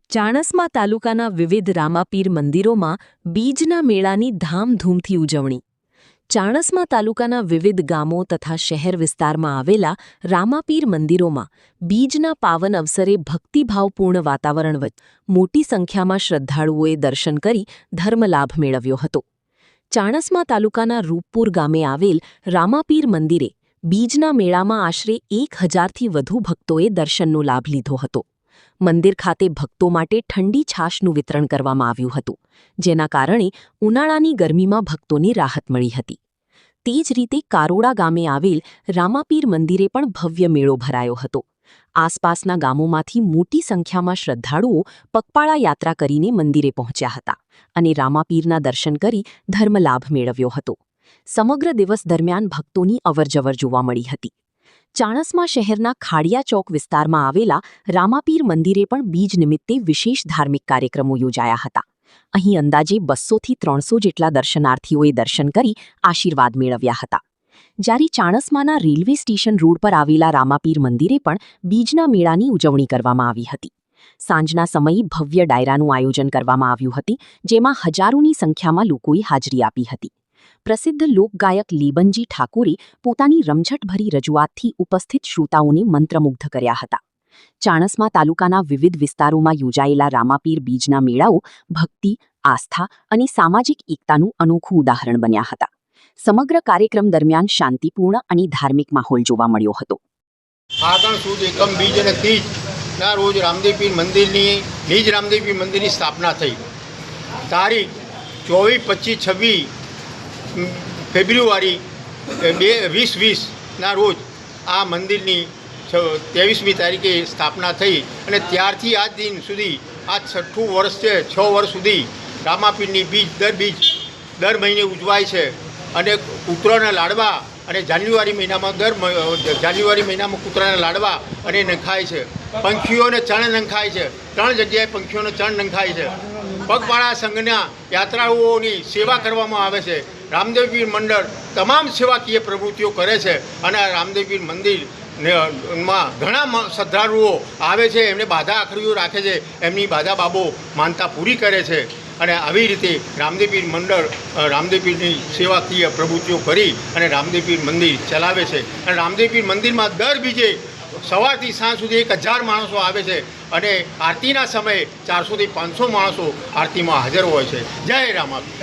ચાણસ્મા તાલુકાના વિવિધ રામાપીર મંદિરોમાં બીજના મેળાની ધામધૂમથી ઉજવણી। ચાણસ્મા તાલુકાના વિવિધ ગામો તથા શહેર વિસ્તારમાં આવેલા રામાપીર મંદિરોમાં બીજના પાવન અવસરે ભક્તિભાવપૂર્ણ વાતાવરણ વચ્ચે મોટી સંખ્યામાં શ્રદ્ધાળુઓએ દર્શન કરી ધર્મલાભ મેળવ્યો હતો। ચાણસ્મા તાલુકાના રૂપપુર ગામે આવેલ રામાપીર મંદિરે બીજના મેળામાં આશરે 1000થી વધુ ભક્તોએ દર્શનનો લાભ લીધો હતો। મંદિર ખાતે ભક્તો માટે ઠંડી છાશનું વિતરણ કરવામાં આવ્યું હતું, જેના કારણે ઉનાળાની ગરમીમાં ભક્તોને રાહત મળી હતી। તે જ રીતે કારોડા ગામે આવેલ રામાપીર મંદિરે પણ ભવ્ય મેળો ભરાયો હતો। આસપાસના ગામોમાંથી મોટી સંખ્યામાં શ્રદ્ધાળુઓ પગપાળા યાત્રા કરીને મંદિરે પહોંચ્યા હતા અને રામાપીરના દર્શન કરી ધર્મલાભ મેળવ્યો હતો। સમગ્ર દિવસ દરમિયાન ભક્તોની અવરજવર જોવા મળી હતી। ચાણસ્મા શહેરના ખાડિયા ચોક વિસ્તારમાં આવેલા રામાપીર મંદિરે પણ બીજ નિમિત્તે વિશેષ ધાર્મિક કાર્યક્રમો યોજાયા હતા। અહીં અંદાજે 200થી 300 જેટલા દર્શનાર્થીઓએ દર્શન કરી આશીર્વાદ મેળવ્યા હતા। જ્યારે ચાણસ્માના રેલવે સ્ટેશન રોડ પર આવેલા રામાપીર મંદિરે પણ બીજના મેળાની ઉજવણી કરવામાં આવી હતી। સાંજના સમયે ભવ્ય ડાયરાનું આયોજન કરવામાં આવ્યું હતું, જેમાં હજારોની સંખ્યામાં લોકોએ હાજરી આપી હતી। પ્રસિદ્ધ લોકગાયક લેબનજી ઠાકોરે પોતાની રમઝટભરી રજૂઆતથી ઉપસ્થિત શ્રોતાઓને મંત્રમુગ્ધ કર્યા હતા। ચાણસ્મા તાલુકાના વિવિધ વિસ્તારોમાં યોજાયેલા રામાપીર બીજના મેળાઓ ભક્તિ, આસ્થા અને સામાજિક એકતાનું અનોખું ઉદાહરણ બન્યા હતા। સમગ્ર કાર્યક્રમ દરમિયાન શાંતિપૂર્ણ અને ધાર્મિક માહોલ જોવા મળ્યો હતો। ફાગણ સુદ એકમ બીજ અને ત્રીજના રોજ રામદેવપીર મંદિરની સ્થાપના થઈ। તારીખ 24, 25, 26 ફેબ્રુઆરી 2020ના રોજ આ મંદિરની 23મી તારીખે સ્થાપના થઈ અને ત્યારથી આજ દિન સુધી આ 6ઠું વર્ષ છે। 6 વર્ષ સુધી રામાપીરની બીજ દર મહિને ઉજવાય છે અને કૂતરાના લાડવા અને જાન્યુઆરી મહિનામાં કૂતરાના લાડવા અને નંખાય છે। પંખીઓને ચણ નંખાય છે। 3 જગ્યાએ પંખીઓને ચણ નંખાય છે। પગપાળા સંઘના યાત્રાળુઓની સેવા કરવામાં આવે છે। રામદેવપીર મંડળ તમામ સેવાકીય પ્રવૃત્તિઓ કરે છે અને આ રામદેવપીર મંદિરમાં ઘણા શ્રદ્ધાળુઓ આવે છે, એમને બાધા આખરીઓ રાખે છે, એમની બાધા બાબો માનતા પૂરી કરે છે અને આવી રીતે રામદેવપીર મંડળ રામદેવપીરની સેવાકીય પ્રવૃત્તિઓ કરી અને રામદેવપીર મંદિર ચલાવે છે। અને રામદેવપીર મંદિરમાં દર બીજે સવારથી સાંજ સુધી 1000 માણસો આવે છે અને આરતીના સમયે 400થી 500 માણસો આરતીમાં હાજર હોય છે। જય રામાપીર।